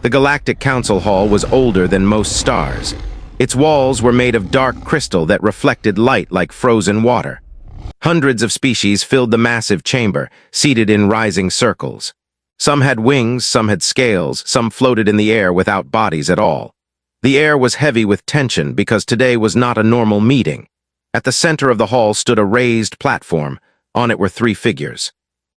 The Galactic Council hall was older than most stars. Its walls were made of dark crystal that reflected light like frozen water. Hundreds of species filled the massive chamber, seated in rising circles. Some had wings, some had scales, some floated in the air without bodies at all. The air was heavy with tension because today was not a normal meeting. At the center of the hall stood a raised platform. On it were three figures.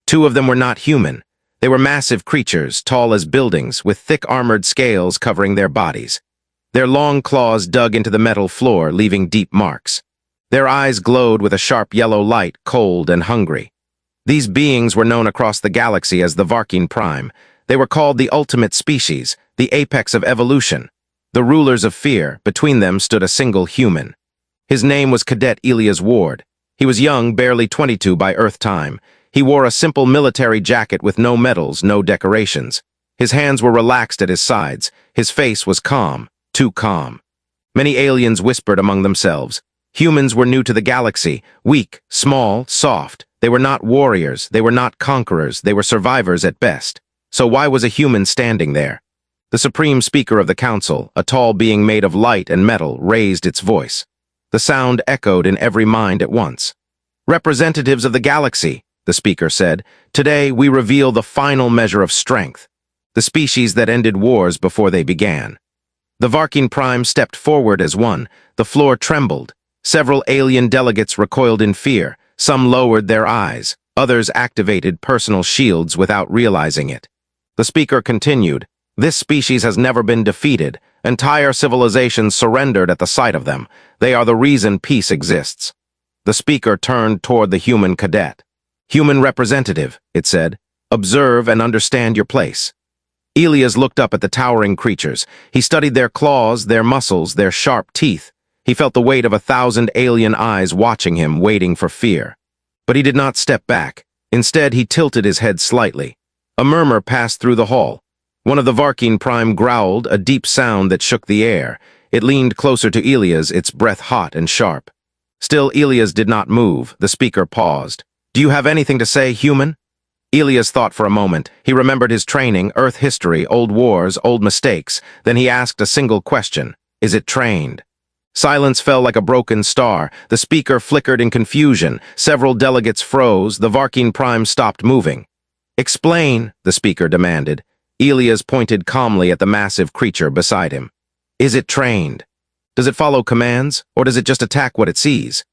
Two of them were not human. They were massive creatures, tall as buildings, with thick armored scales covering their bodies. Their long claws dug into the metal floor, leaving deep marks. Their eyes glowed with a sharp yellow light, cold and hungry. These beings were known across the galaxy as the Varkine Prime. They were called the ultimate species, the apex of evolution. The rulers of fear. Between them stood a single human. His name was Cadet Elias Ward. He was young, barely 22 by Earth time. He wore a simple military jacket with no medals, no decorations. His hands were relaxed at his sides. His face was calm, too calm. Many aliens whispered among themselves. Humans were new to the galaxy, weak, small, soft. They were not warriors, they were not conquerors, they were survivors at best. So why was a human standing there? The supreme speaker of the council, a tall being made of light and metal, raised its voice. The sound echoed in every mind at once. "Representatives of the galaxy," the speaker said, "today we reveal the final measure of strength, the species that ended wars before they began." The Varkine Prime stepped forward as one. The floor trembled. Several alien delegates recoiled in fear. Some lowered their eyes. Others activated personal shields without realizing it. The speaker continued, "This species has never been defeated. Entire civilizations surrendered at the sight of them. They are the reason peace exists." The speaker turned toward the human cadet. "Human representative," it said, "observe and understand your place." Elias looked up at the towering creatures. He studied their claws, their muscles, their sharp teeth. He felt the weight of 1,000 alien eyes watching him, waiting for fear. But he did not step back. Instead, he tilted his head slightly. A murmur passed through the hall. One of the Varkine Prime growled, a deep sound that shook the air. It leaned closer to Elias, its breath hot and sharp. Still, Elias did not move. The speaker paused. "Do you have anything to say, human?" Elias thought for a moment. He remembered his training, Earth history, old wars, old mistakes. Then he asked a single question. "Is it trained?" Silence fell like a broken star. The speaker flickered in confusion. Several delegates froze. The Varkine Prime stopped moving. "Explain," the speaker demanded. Elias pointed calmly at the massive creature beside him. "Is it trained? Does it follow commands, or does it just attack what it sees?"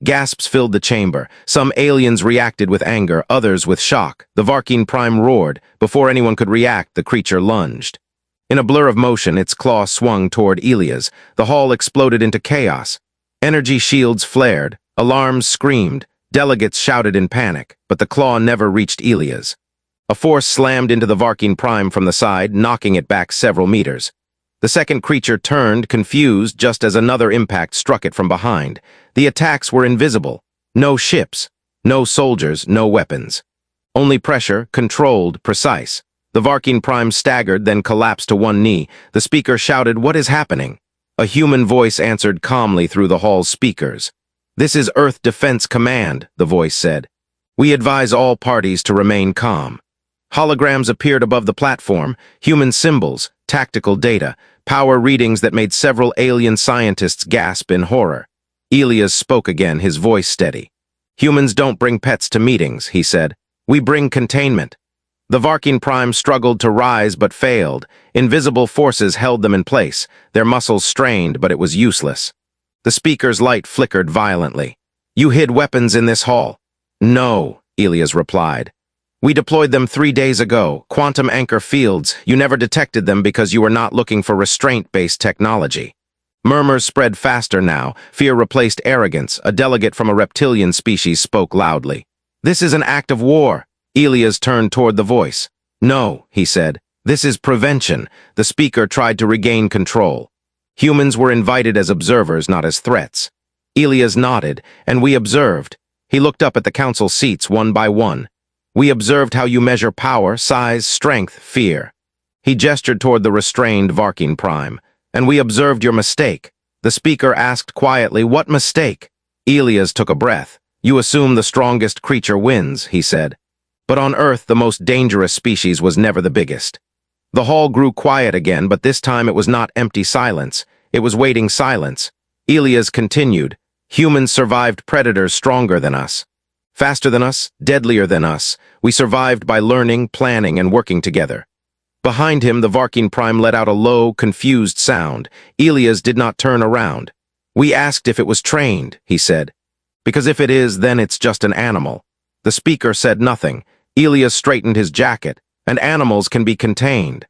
Gasps filled the chamber. Some aliens reacted with anger, others with shock. The Varkine Prime roared. Before anyone could react, the creature lunged. In a blur of motion, its claw swung toward Elias. The hall exploded into chaos. Energy shields flared. Alarms screamed. Delegates shouted in panic, but the claw never reached Elias. A force slammed into the Varkine Prime from the side, knocking it back several meters. The second creature turned, confused, just as another impact struck it from behind. The attacks were invisible. No ships, no soldiers, no weapons. Only pressure, controlled, precise. The Varkine Prime staggered, then collapsed to one knee. The speaker shouted, "What is happening?" A human voice answered calmly through the hall's speakers. "This is Earth Defense Command," the voice said. "We advise all parties to remain calm." Holograms appeared above the platform, human symbols, tactical data, power readings that made several alien scientists gasp in horror. Elias spoke again, his voice steady. "Humans don't bring pets to meetings," he said. "We bring containment." The Varkine Prime struggled to rise but failed. Invisible forces held them in place. Their muscles strained, but it was useless. The speaker's light flickered violently. "You hid weapons in this hall?" "No," Elias replied. "We deployed them 3 days ago. Quantum anchor fields. You never detected them because you were not looking for restraint-based technology." Murmurs spread faster now. Fear replaced arrogance. A delegate from a reptilian species spoke loudly. "This is an act of war." Elias turned toward the voice. "No," he said. "This is prevention." The speaker tried to regain control. Humans were invited as observers, not as threats. Elias nodded, and we observed. He looked up at the council seats one by one. "We observed how you measure power, size, strength, fear." He gestured toward the restrained Varkine Prime. "And we observed your mistake." The speaker asked quietly, "What mistake?" Elias took a breath. "You assume the strongest creature wins," he said. "But on Earth, the most dangerous species was never the biggest." The hall grew quiet again, but this time it was not empty silence. It was waiting silence. Elias continued. Humans survived predators stronger than us. Faster than us, deadlier than us. We survived by learning, planning, and working together. Behind him, the Varking Prime let out a low, confused sound. Elias did not turn around. We asked if it was trained, he said. Because if it is, then it's just an animal. The speaker said nothing. Elias straightened his jacket. And animals can be contained.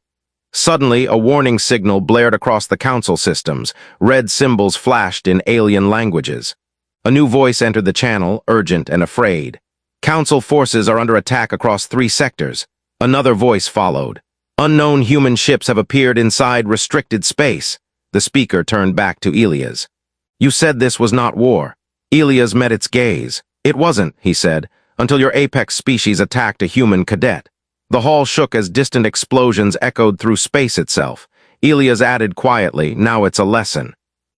Suddenly, a warning signal blared across the council systems. Red symbols flashed in alien languages. A new voice entered the channel, urgent and afraid. Council forces are under attack across 3 sectors. Another voice followed. Unknown human ships have appeared inside restricted space. The speaker turned back to Elias. You said this was not war. Elias met its gaze. It wasn't, he said, until your apex species attacked a human cadet. The hall shook as distant explosions echoed through space itself. Elias added quietly, now it's a lesson.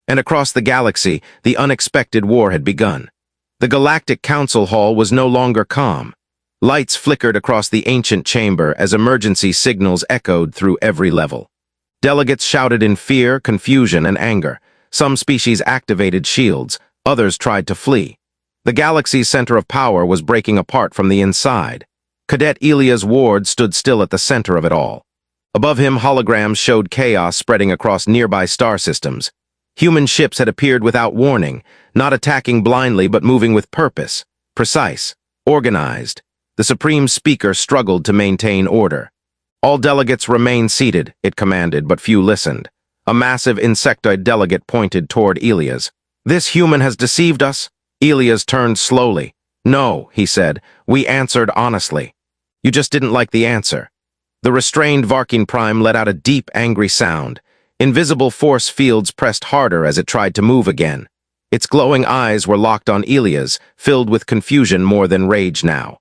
And across the galaxy, the unexpected war had begun. The Galactic Council hall was no longer calm. Lights flickered across the ancient chamber as emergency signals echoed through every level. Delegates shouted in fear, confusion, and anger. Some species activated shields, others tried to flee. The galaxy's center of power was breaking apart from the inside. Cadet Elias Ward stood still at the center of it all. Above him, holograms showed chaos spreading across nearby star systems. Human ships had appeared without warning, not attacking blindly but moving with purpose, precise, organized. The Supreme Speaker struggled to maintain order. All delegates remain seated, it commanded, but few listened. A massive insectoid delegate pointed toward Elias. This human has deceived us? Elias turned slowly. No, he said. We answered honestly. You just didn't like the answer. The restrained Varking Prime let out a deep, angry sound. Invisible force fields pressed harder as it tried to move again. Its glowing eyes were locked on Elias, filled with confusion more than rage now.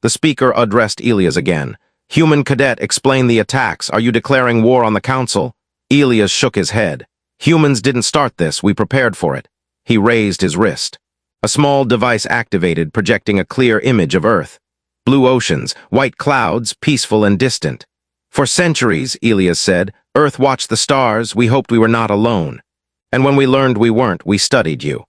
The speaker addressed Elias again. Human Cadet, explain the attacks. Are you declaring war on the Council? Elias shook his head. Humans didn't start this, we prepared for it. He raised his wrist. A small device activated, projecting a clear image of Earth. Blue oceans, white clouds, peaceful and distant. For centuries, Elias said, Earth watched the stars, we hoped we were not alone. And when we learned we weren't, we studied you.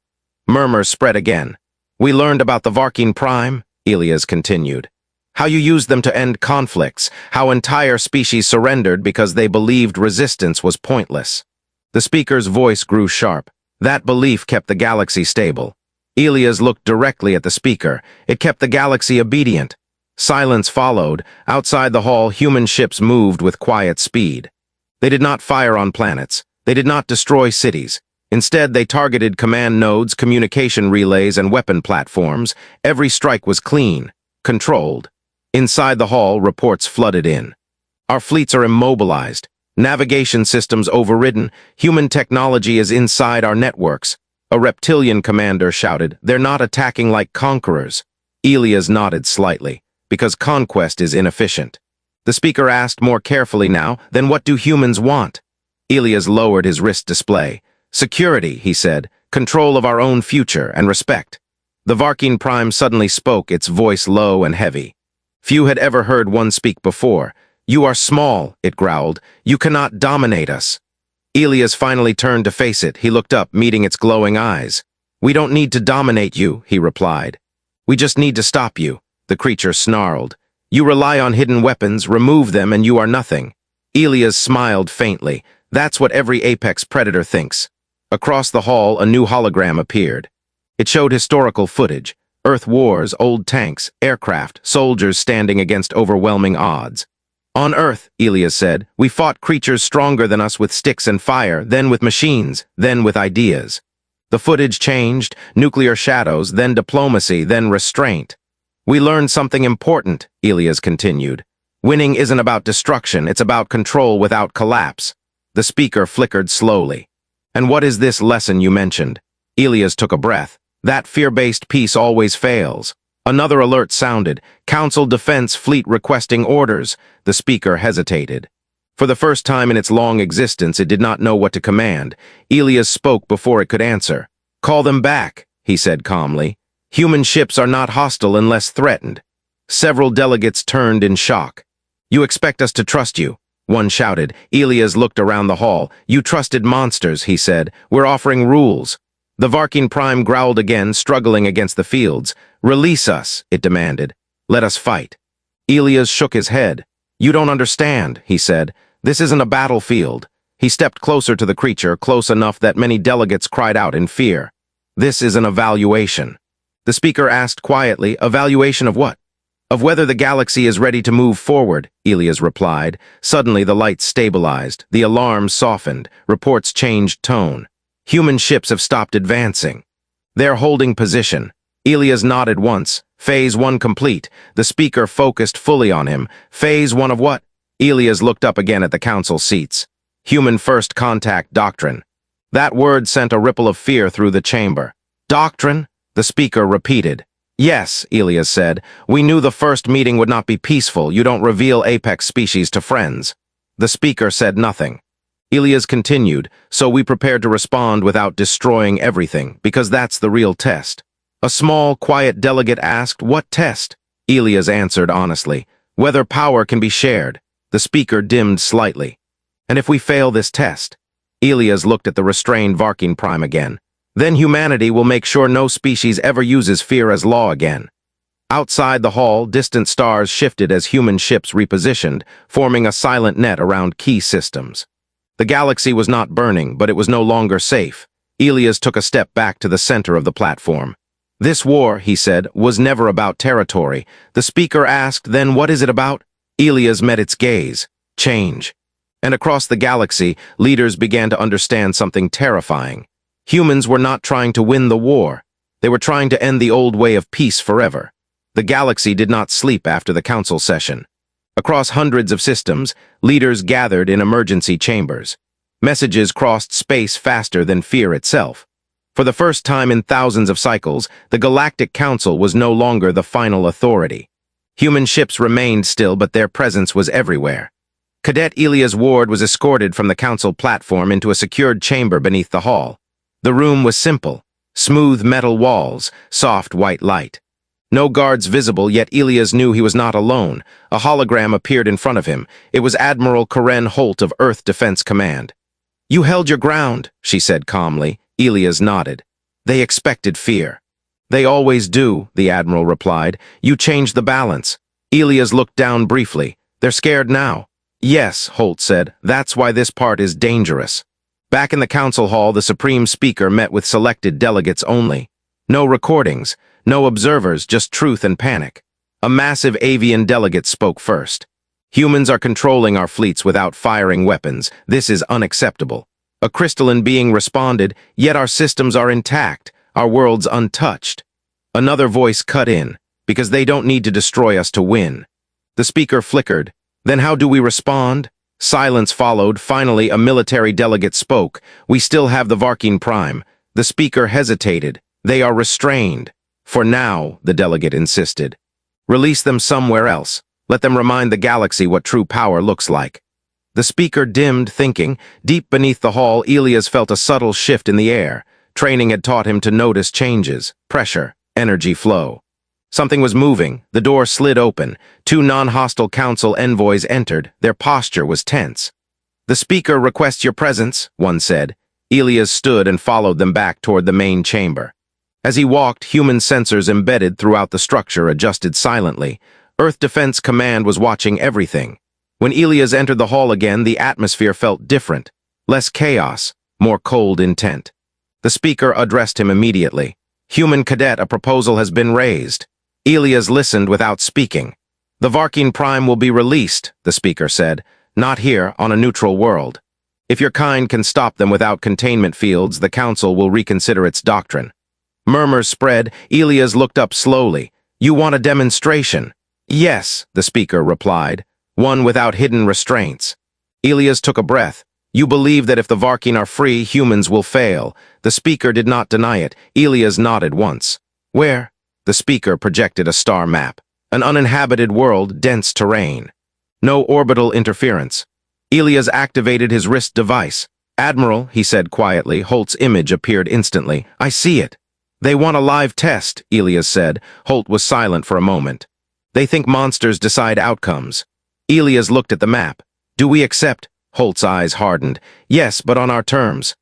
Murmurs spread again. We learned about the Varking Prime, Elias continued. How you used them to end conflicts, how entire species surrendered because they believed resistance was pointless. The speaker's voice grew sharp. That belief kept the galaxy stable. Elias looked directly at the speaker. It kept the galaxy obedient. Silence followed. Outside the hall, human ships moved with quiet speed. They did not fire on planets. They did not destroy cities. Instead, they targeted command nodes, communication relays, and weapon platforms. Every strike was clean, controlled. Inside the hall, reports flooded in. Our fleets are immobilized. Navigation systems overridden. Human technology is inside our networks. A reptilian commander shouted, They're not attacking like conquerors. Elias nodded slightly, because conquest is inefficient. The speaker asked more carefully now, Then what do humans want? Elias lowered his wrist display. Security, he said, control of our own future and respect. The Varking Prime suddenly spoke, its voice low and heavy. Few had ever heard one speak before. You are small, it growled. You cannot dominate us. Elias finally turned to face it. He looked up, meeting its glowing eyes. We don't need to dominate you, he replied. We just need to stop you, the creature snarled. You rely on hidden weapons, remove them, and you are nothing. Elias smiled faintly. That's what every apex predator thinks. Across the hall, a new hologram appeared. It showed historical footage. Earth wars, old tanks, aircraft, soldiers standing against overwhelming odds. On Earth, Elias said, we fought creatures stronger than us with sticks and fire, then with machines, then with ideas. The footage changed, nuclear shadows, then diplomacy, then restraint. We learned something important, Elias continued. Winning isn't about destruction, it's about control without collapse. The speaker flickered slowly. And what is this lesson you mentioned? Elias took a breath. That fear-based peace always fails. Another alert sounded. Council Defense Fleet requesting orders. The speaker hesitated. For the first time in its long existence, it did not know what to command. Elias spoke before it could answer. Call them back, he said calmly. Human ships are not hostile unless threatened. Several delegates turned in shock. You expect us to trust you. one shouted. Elias looked around the hall. "You trusted monsters," he said. "We're offering rules." The Varking Prime growled again, struggling against the fields. "Release us," it demanded. "Let us fight." Elias shook his head. "You don't understand," he said. "This isn't a battlefield." He stepped closer to the creature, close enough that many delegates cried out in fear. "This is an evaluation." The speaker asked quietly, "Evaluation of what?" "Of whether the galaxy is ready to move forward," Elias replied. Suddenly the lights stabilized, the alarms softened, reports changed tone. "Human ships have stopped advancing." "They're holding position." Elias nodded once. "Phase 1 complete." The speaker focused fully on him. "Phase 1 of what?" Elias looked up again at the council seats. "Human First Contact Doctrine." That word sent a ripple of fear through the chamber. "Doctrine?" the speaker repeated. "Yes," Elias said. "We knew the first meeting would not be peaceful. You don't reveal apex species to friends." The speaker said nothing. Elias continued, "So we prepared to respond without destroying everything, because that's the real test." A small, quiet delegate asked, "What test?" Elias answered honestly, "Whether power can be shared." The speaker dimmed slightly. "And if we fail this test?" Elias looked at the restrained Varking Prime again. "Then humanity will make sure no species ever uses fear as law again." Outside the hall, distant stars shifted as human ships repositioned, forming a silent net around key systems. The galaxy was not burning, but it was no longer safe. Elias took a step back to the center of the platform. "This war," he said, "was never about territory." The speaker asked, "Then what is it about?" Elias met its gaze. "Change." And across the galaxy, leaders began to understand something terrifying. Humans were not trying to win the war. They were trying to end the old way of peace forever. The galaxy did not sleep after the council session. Across hundreds of systems, leaders gathered in emergency chambers. Messages crossed space faster than fear itself. For the first time in thousands of cycles, the Galactic Council was no longer the final authority. Human ships remained still, but their presence was everywhere. Cadet Elias Ward was escorted from the council platform into a secured chamber beneath the hall. The room was simple: smooth metal walls, soft white light. No guards visible, yet Elias knew he was not alone. A hologram appeared in front of him. It was Admiral Karen Holt of Earth Defense Command. "You held your ground," she said calmly. Elias nodded. "They expected fear." "They always do," the Admiral replied. "You changed the balance." Elias looked down briefly. "They're scared now." "Yes," Holt said. "That's why this part is dangerous." Back in the council hall, the Supreme Speaker met with selected delegates only. No recordings, no observers, just truth and panic. A massive avian delegate spoke first. "Humans are controlling our fleets without firing weapons. This is unacceptable." A crystalline being responded, "Yet our systems are intact, our worlds untouched." Another voice cut in, "Because they don't need to destroy us to win." The speaker flickered. "Then how do we respond?" Silence followed. Finally, a military delegate spoke. "We still have the Varking Prime." The speaker hesitated. "They are restrained." "For now," the delegate insisted. "Release them somewhere else. Let them remind the galaxy what true power looks like." The speaker dimmed, thinking. Deep beneath the hall, Elias felt a subtle shift in the air. Training had taught him to notice changes: pressure, energy flow. Something was moving. The door slid open. Two non-hostile council envoys entered. Their posture was tense. "The speaker requests your presence," one said. Elias stood and followed them back toward the main chamber. As he walked, human sensors embedded throughout the structure adjusted silently. Earth Defense Command was watching everything. When Elias entered the hall again, the atmosphere felt different. Less chaos, more cold intent. The speaker addressed him immediately. "Human Cadet, a proposal has been raised." Elias listened without speaking. "The Varking Prime will be released," the speaker said. "Not here, on a neutral world. If your kind can stop them without containment fields, the Council will reconsider its doctrine." Murmurs spread. Elias looked up slowly. "You want a demonstration?" "Yes," the speaker replied. "One without hidden restraints." Elias took a breath. "You believe that if the Varking are free, humans will fail." The speaker did not deny it. Elias nodded once. "Where?" The speaker projected a star map. "An uninhabited world, dense terrain. No orbital interference." Elias activated his wrist device. "Admiral," he said quietly. Holt's image appeared instantly. "I see it." "They want a live test," Elias said. Holt was silent for a moment. "They think monsters decide outcomes." Elias looked at the map. Do we accept? Holt's eyes hardened. Yes, but on our terms.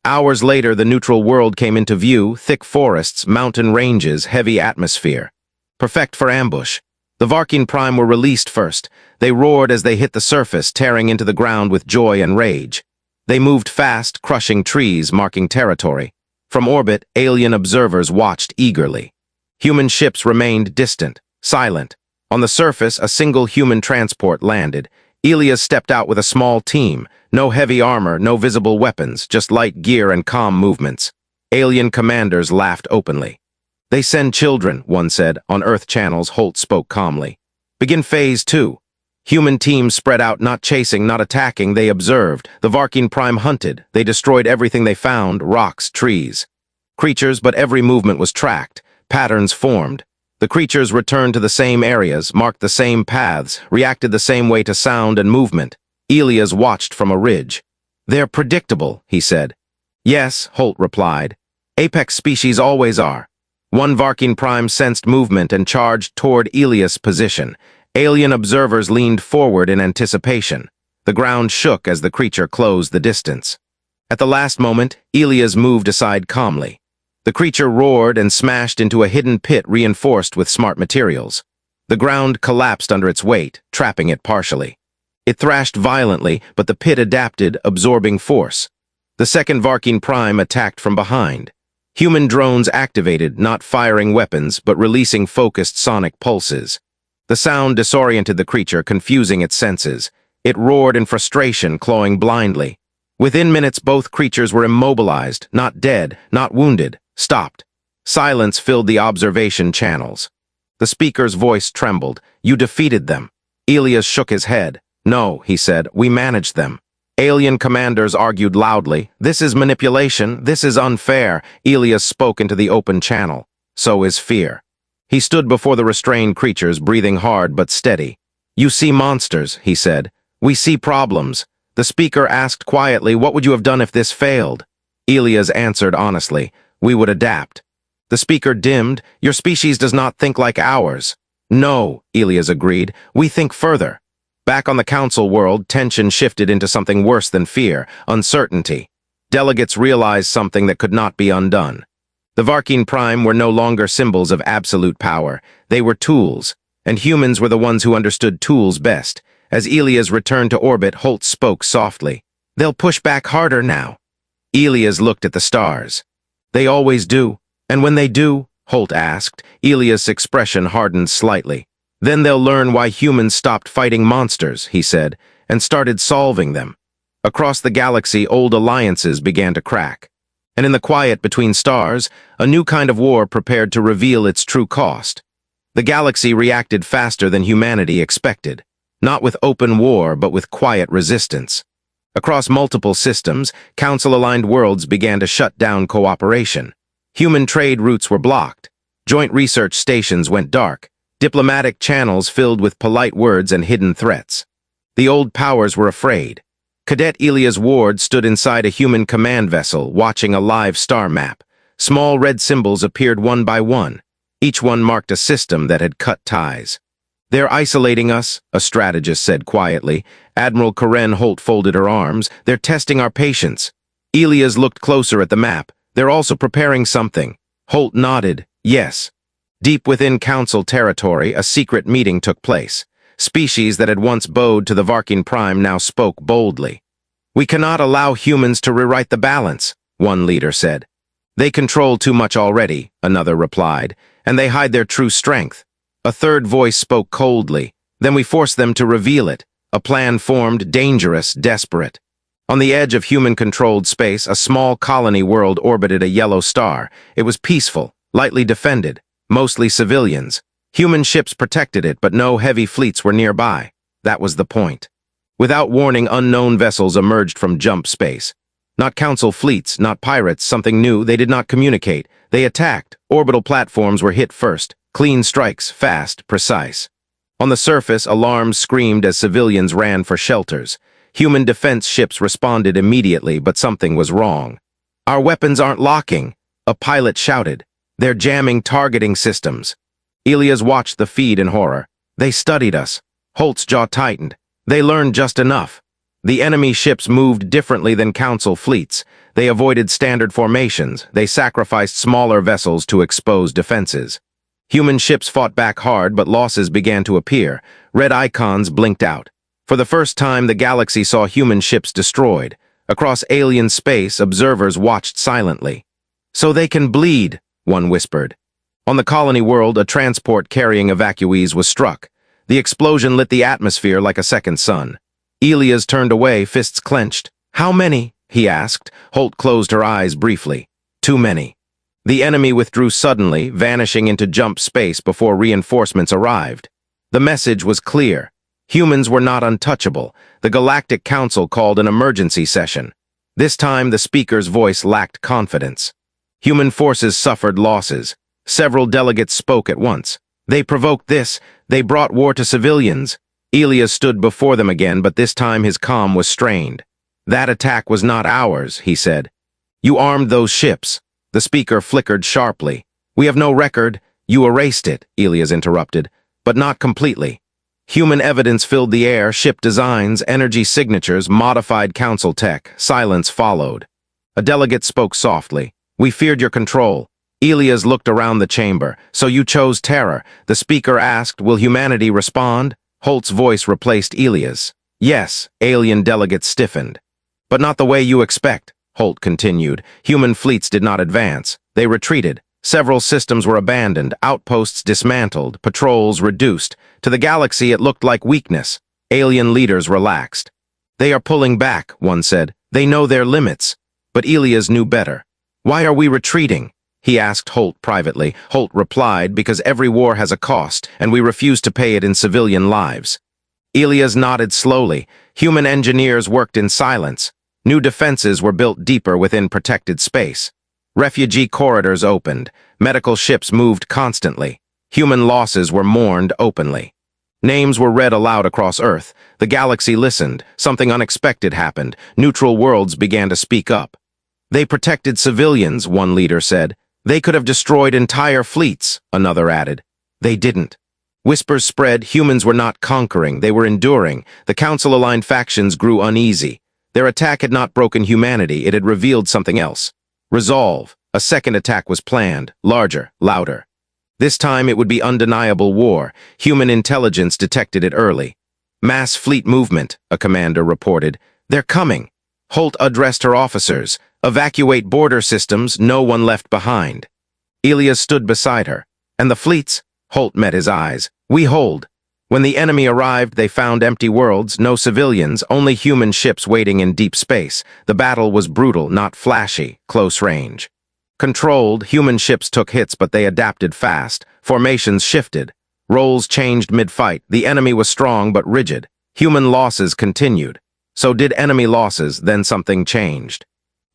Hours later, the neutral world came into view, thick forests, mountain ranges, heavy atmosphere. Perfect for ambush. The Varkin Prime were released first. They roared as they hit the surface, tearing into the ground with joy and rage. They moved fast, crushing trees, marking territory. From orbit, alien observers watched eagerly. Human ships remained distant, silent. On the surface, a single human transport landed. Elias stepped out with a small team. No heavy armor, no visible weapons, just light gear and calm movements. Alien commanders laughed openly. They send children, one said. On Earth channels, Holt spoke calmly. Begin Phase 2. Human teams spread out, not chasing, not attacking. They observed. The Varkin Prime hunted. They destroyed everything they found, rocks, trees. Creatures, but every movement was tracked. Patterns formed. The creatures returned to the same areas, marked the same paths, reacted the same way to sound and movement. Elias watched from a ridge. They're predictable, he said. Yes, Holt replied. Apex species always are. One Varkin Prime sensed movement and charged toward Elias' position. Alien observers leaned forward in anticipation. The ground shook as the creature closed the distance. At the last moment, Elias moved aside calmly. The creature roared and smashed into a hidden pit reinforced with smart materials. The ground collapsed under its weight, trapping it partially. It thrashed violently, but the pit adapted, absorbing force. The second Varkin Prime attacked from behind. Human drones activated, not firing weapons, but releasing focused sonic pulses. The sound disoriented the creature, confusing its senses. It roared in frustration, clawing blindly. Within minutes, both creatures were immobilized, not dead, not wounded, stopped. Silence filled the observation channels. The speaker's voice trembled. You defeated them. Elias shook his head. No, he said, we managed them. Alien commanders argued loudly. This is manipulation. This is unfair. Elias spoke into the open channel. So is fear. He stood before the restrained creatures, breathing hard but steady. You see monsters, he said. We see problems. The speaker asked quietly, what would you have done if this failed? Elias answered honestly, we would adapt. The speaker dimmed. Your species does not think like ours. No, Elias agreed. We think further. Back on the council world, tension shifted into something worse than fear, uncertainty. Delegates realized something that could not be undone. The Varkin Prime were no longer symbols of absolute power. They were tools, and humans were the ones who understood tools best. As Elias returned to orbit, Holt spoke softly. They'll push back harder now. Elias looked at the stars. They always do. And when they do, Holt asked, Elias' expression hardened slightly. Then they'll learn why humans stopped fighting monsters, he said, and started solving them. Across the galaxy, old alliances began to crack. And in the quiet between stars, a new kind of war prepared to reveal its true cost. The galaxy reacted faster than humanity expected, not with open war, but with quiet resistance. Across multiple systems, Council-aligned worlds began to shut down cooperation. Human trade routes were blocked. Joint research stations went dark. Diplomatic channels filled with polite words and hidden threats. The old powers were afraid. Cadet Elias Ward stood inside a human command vessel, watching a live star map. Small red symbols appeared one by one. Each one marked a system that had cut ties. They're isolating us, a strategist said quietly. Admiral Karen Holt folded her arms. They're testing our patience. Elias looked closer at the map. They're also preparing something. Holt nodded. Yes. Deep within Council territory, a secret meeting took place. Species that had once bowed to the Varkin Prime now spoke boldly. We cannot allow humans to rewrite the balance, one leader said. They control too much already, another replied, and they hide their true strength. A third voice spoke coldly. Then we force them to reveal it. A plan formed, dangerous, desperate. On the edge of human-controlled space, a small colony world orbited a yellow star. It was peaceful, lightly defended. Mostly civilians. Human ships protected it, but no heavy fleets were nearby. That was the point. Without warning, unknown vessels emerged from jump space. Not Council fleets, not pirates, something new. They did not communicate. They attacked. Orbital platforms were hit first. Clean strikes, fast, precise. On the surface, alarms screamed as civilians ran for shelters. Human defense ships responded immediately, but something was wrong. Our weapons aren't locking, a pilot shouted. They're jamming targeting systems. Elias watched the feed in horror. They studied us. Holt's jaw tightened. They learned just enough. The enemy ships moved differently than Council fleets. They avoided standard formations. They sacrificed smaller vessels to expose defenses. Human ships fought back hard, but losses began to appear. Red icons blinked out. For the first time, the galaxy saw human ships destroyed. Across alien space, observers watched silently. "So they can bleed," one whispered. On the colony world, a transport carrying evacuees was struck. The explosion lit the atmosphere like a second sun. Elias turned away, fists clenched. "How many?" he asked. Holt closed her eyes briefly. "Too many." The enemy withdrew suddenly, vanishing into jump space before reinforcements arrived. The message was clear. Humans were not untouchable. The Galactic Council called an emergency session. This time, the speaker's voice lacked confidence. Human forces suffered losses. Several delegates spoke at once. "They provoked this. They brought war to civilians." Elias stood before them again, but this time his calm was strained. "That attack was not ours," he said. "You armed those ships." The speaker flickered sharply. "We have no record." "You erased it," Elias interrupted, "but not completely." Human evidence filled the air, ship designs, energy signatures, modified council tech. Silence followed. A delegate spoke softly. "We feared your control." Elias looked around the chamber. "So you chose terror." The speaker asked, "Will humanity respond?" Holt's voice replaced Elias. "Yes," alien delegates stiffened. "But not the way you expect," Holt continued. "Human fleets did not advance. They retreated. Several systems were abandoned, outposts dismantled, patrols reduced. To the galaxy it looked like weakness. Alien leaders relaxed. "They are pulling back," one said. "They know their limits." But Elias knew better. "Why are we retreating?" he asked Holt privately. Holt replied, "Because every war has a cost, and we refuse to pay it in civilian lives." Elias nodded slowly. Human engineers worked in silence. New defenses were built deeper within protected space. Refugee corridors opened. Medical ships moved constantly. Human losses were mourned openly. Names were read aloud across Earth. The galaxy listened. Something unexpected happened. Neutral worlds began to speak up. "They protected civilians," one leader said. "They could have destroyed entire fleets," another added. "They didn't." Whispers spread. Humans were not conquering. They were enduring. The council-aligned factions grew uneasy. Their attack had not broken humanity. It had revealed something else. Resolve. A second attack was planned. Larger, louder. This time it would be undeniable war. Human intelligence detected it early. "Mass fleet movement," a commander reported. "They're coming." Holt addressed her officers. "Evacuate border systems, no one left behind." Elias stood beside her. "And the fleets?" Holt met his eyes. "We hold." When the enemy arrived, they found empty worlds, no civilians, only human ships waiting in deep space. The battle was brutal, not flashy, close range. Controlled, human ships took hits, but they adapted fast. Formations shifted. Roles changed mid-fight. The enemy was strong but rigid. Human losses continued. So did enemy losses, then something changed.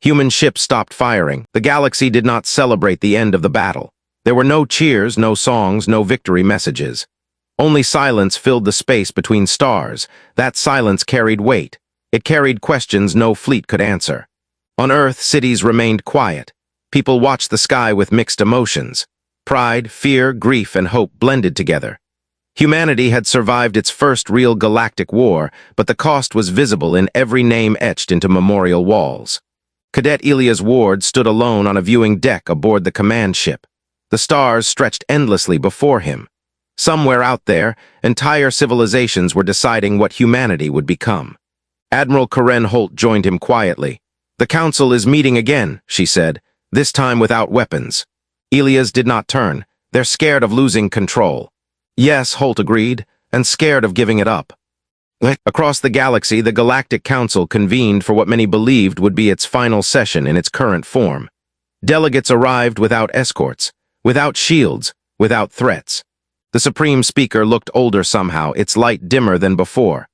Human ships stopped firing. The galaxy did not celebrate the end of the battle. There were no cheers, no songs, no victory messages. Only silence filled the space between stars. That silence carried weight. It carried questions no fleet could answer. On Earth, cities remained quiet. People watched the sky with mixed emotions. Pride, fear, grief, and hope blended together. Humanity had survived its first real galactic war, but the cost was visible in every name etched into memorial walls. Cadet Elias Ward stood alone on a viewing deck aboard the command ship. The stars stretched endlessly before him. Somewhere out there, entire civilizations were deciding what humanity would become. Admiral Karen Holt joined him quietly. "The Council is meeting again," she said, "this time without weapons." Elias did not turn. "They're scared of losing control." "Yes," Holt agreed, "and scared of giving it up." Across the galaxy, the Galactic Council convened for what many believed would be its final session in its current form. Delegates arrived without escorts, without shields, without threats. The Supreme Speaker looked older somehow, its light dimmer than before.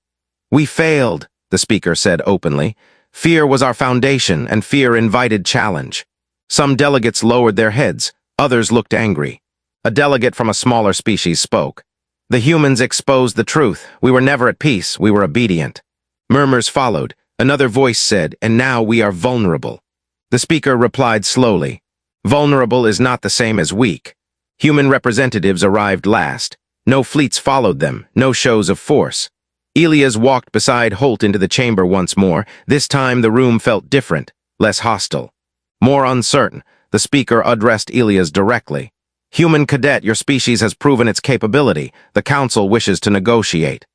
"We failed," the speaker said openly. "Fear was our foundation, and fear invited challenge." Some delegates lowered their heads, others looked angry. A delegate from a smaller species spoke. "The humans exposed the truth. We were never at peace, we were obedient." Murmurs followed. Another voice said, "And now we are vulnerable." The speaker replied slowly. "Vulnerable is not the same as weak." Human representatives arrived last. No fleets followed them, no shows of force. Elias walked beside Holt into the chamber once more. This time the room felt different, less hostile. More uncertain, the speaker addressed Elias directly. "Human Cadet, your species has proven its capability. The Council wishes to negotiate."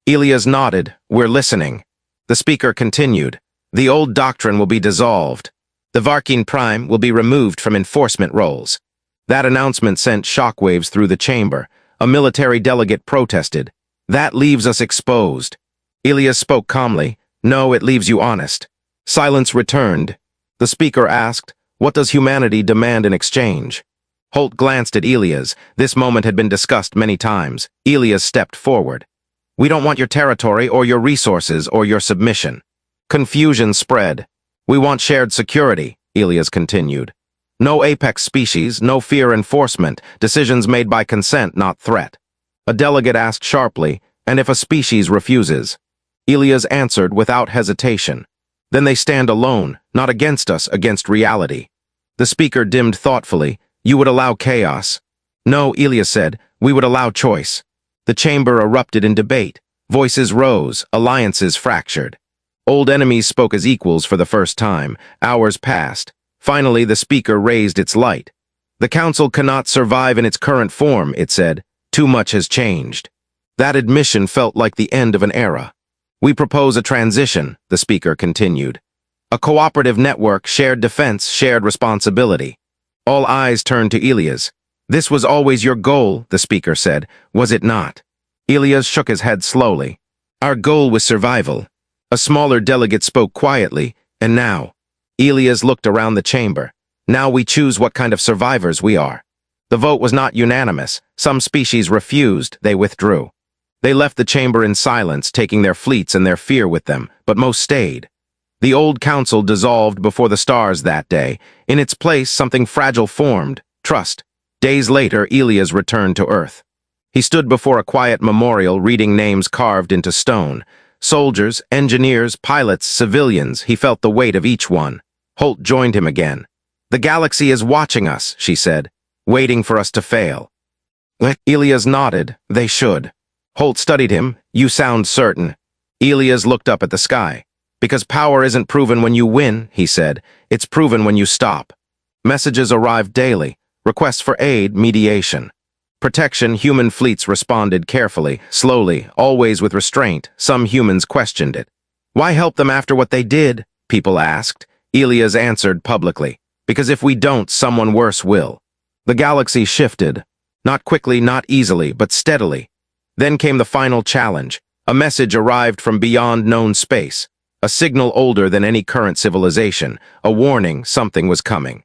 Elias nodded. "We're listening." The speaker continued. "The old doctrine will be dissolved. The Varkine Prime will be removed from enforcement roles." That announcement sent shockwaves through the chamber. A military delegate protested. "That leaves us exposed." Elias spoke calmly. "No, it leaves you honest." Silence returned. The speaker asked, "What does humanity demand in exchange?" Holt glanced at Elias. This moment had been discussed many times. Elias stepped forward. "We don't want your territory or your resources or your submission." Confusion spread. "We want shared security," Elias continued. "No apex species, no fear enforcement, decisions made by consent, not threat." A delegate asked sharply, "And if a species refuses?" Elias answered without hesitation. "Then they stand alone, not against us, against reality." The speaker dimmed thoughtfully. "You would allow chaos." "No," Elias said, "we would allow choice." The chamber erupted in debate. Voices rose, alliances fractured. Old enemies spoke as equals for the first time. Hours passed. Finally, the speaker raised its light. "The Council cannot survive in its current form," it said. "Too much has changed." That admission felt like the end of an era. "We propose a transition," the speaker continued. "A cooperative network, shared defense, shared responsibility." All eyes turned to Elias. "This was always your goal," the speaker said. "Was it not?" Elias shook his head slowly. "Our goal was survival." A smaller delegate spoke quietly. "And now?" Elias looked around the chamber. "Now we choose what kind of survivors we are." The vote was not unanimous. Some species refused, they withdrew. They left the chamber in silence, taking their fleets and their fear with them, but most stayed. The old council dissolved before the stars that day. In its place, something fragile formed: trust. Days later, Elias returned to Earth. He stood before a quiet memorial, reading names carved into stone. Soldiers, engineers, pilots, civilians, he felt the weight of each one. Holt joined him again. "The galaxy is watching us," she said, "waiting for us to fail." Elias nodded. "They should." Holt studied him. "You sound certain." Elias looked up at the sky. "Because power isn't proven when you win," he said. "It's proven when you stop." Messages arrived daily. Requests for aid, mediation. Protection, human fleets responded carefully, slowly, always with restraint. Some humans questioned it. "Why help them after what they did?" people asked. Elias answered publicly. "Because if we don't, someone worse will." The galaxy shifted. Not quickly, not easily, but steadily. Then came the final challenge. A message arrived from beyond known space. A signal older than any current civilization. A warning something was coming.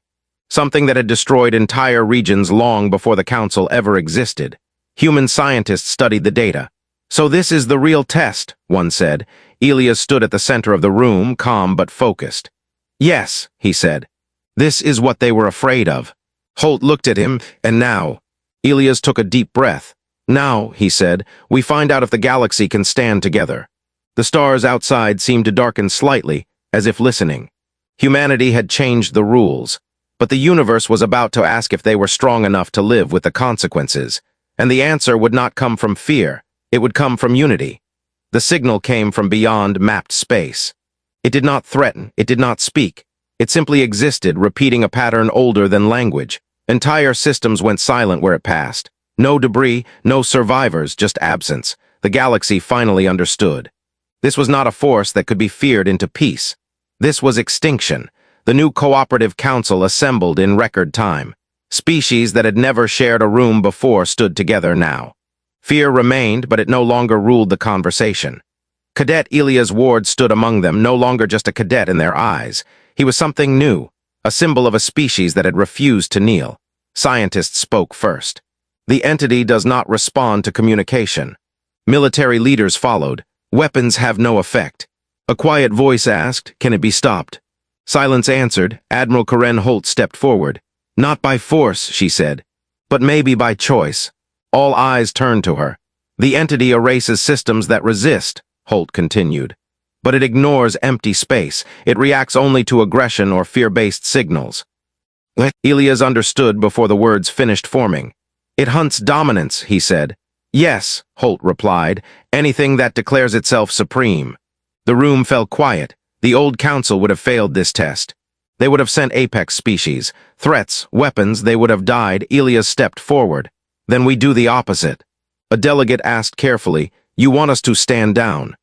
Something that had destroyed entire regions long before the Council ever existed. Human scientists studied the data. "So this is the real test," one said. Elias stood at the center of the room, calm but focused. "Yes," he said. "This is what they were afraid of." Holt looked at him, "And now?" Elias took a deep breath. "Now," he said, "we find out if the galaxy can stand together." The stars outside seemed to darken slightly, as if listening. Humanity had changed the rules, but the universe was about to ask if they were strong enough to live with the consequences, and the answer would not come from fear, it would come from unity. The signal came from beyond mapped space. It did not threaten, it did not speak. It simply existed, repeating a pattern older than language. Entire systems went silent where it passed. No debris, no survivors, just absence. The galaxy finally understood. This was not a force that could be feared into peace. This was extinction. The new cooperative council assembled in record time. Species that had never shared a room before stood together now. Fear remained, but it no longer ruled the conversation. Cadet Elias Ward stood among them, no longer just a cadet in their eyes. He was something new, a symbol of a species that had refused to kneel. Scientists spoke first. "The entity does not respond to communication." Military leaders followed. "Weapons have no effect." A quiet voice asked, "Can it be stopped?" Silence answered. Admiral Karen Holt stepped forward. "Not by force," she said, "but maybe by choice." All eyes turned to her. "The entity erases systems that resist," Holt continued. "But it ignores empty space. It reacts only to aggression or fear-based signals." Elias understood before the words finished forming. "It hunts dominance," he said. Yes, Holt replied, anything that declares itself supreme. The room fell quiet. The old council would have failed this test. They would have sent apex species, threats, weapons, they would have died. Elias stepped forward. Then we do the opposite. A delegate asked carefully, you want us to stand down?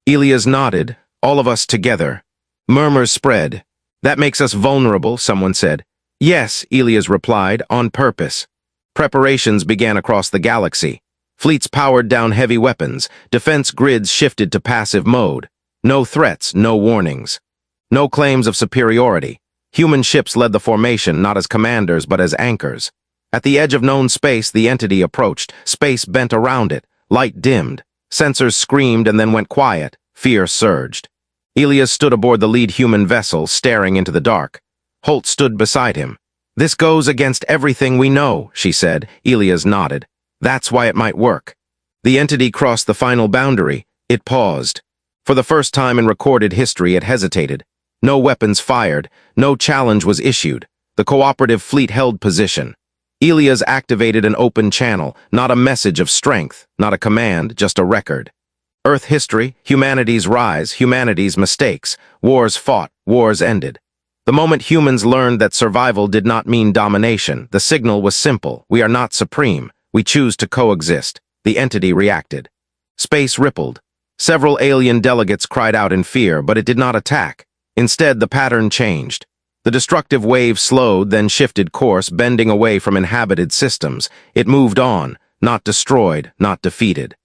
Elias nodded, all of us together. Murmurs spread. That makes us vulnerable, someone said. Yes, Elias replied, on purpose. Preparations began across the galaxy. Fleets powered down heavy weapons, defense grids shifted to passive mode. No threats, no warnings. No claims of superiority. Human ships led the formation not as commanders but as anchors. At the edge of known space, the entity approached. Space bent around it. Light dimmed. Sensors screamed and then went quiet. Fear surged. Elias stood aboard the lead human vessel, staring into the dark. Holt stood beside him. This goes against everything we know, she said. Elias nodded. That's why it might work. The entity crossed the final boundary. It paused. For the first time in recorded history, it hesitated. No weapons fired. No challenge was issued. The cooperative fleet held position. Elias activated an open channel, not a message of strength, not a command, just a record. Earth history, humanity's rise, humanity's mistakes, wars fought, wars ended. The moment humans learned that survival did not mean domination, the signal was simple. We are not supreme. We choose to coexist. The entity reacted. Space rippled. Several alien delegates cried out in fear, but it did not attack. Instead, the pattern changed. The destructive wave slowed, then shifted course, bending away from inhabited systems. It moved on, not destroyed, not defeated.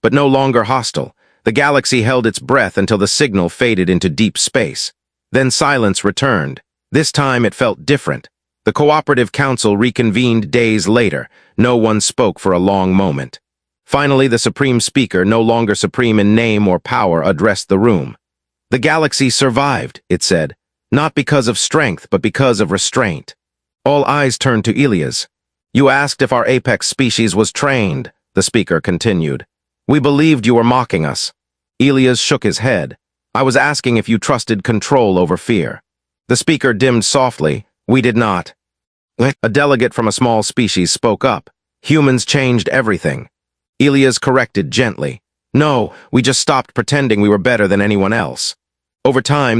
But no longer hostile. The galaxy held its breath until the signal faded into deep space. Then silence returned. This time it felt different. The Cooperative Council reconvened days later. No one spoke for a long moment. Finally, the Supreme Speaker, no longer supreme in name or power, addressed the room. The galaxy survived, it said. Not because of strength, but because of restraint. All eyes turned to Elias. You asked if our apex species was trained, the speaker continued. We believed you were mocking us. Elias shook his head. I was asking if you trusted control over fear. The speaker dimmed softly. We did not. A delegate from a small species spoke up. Humans changed everything. Elias corrected gently. No, we just stopped pretending we were better than anyone else. Over time, the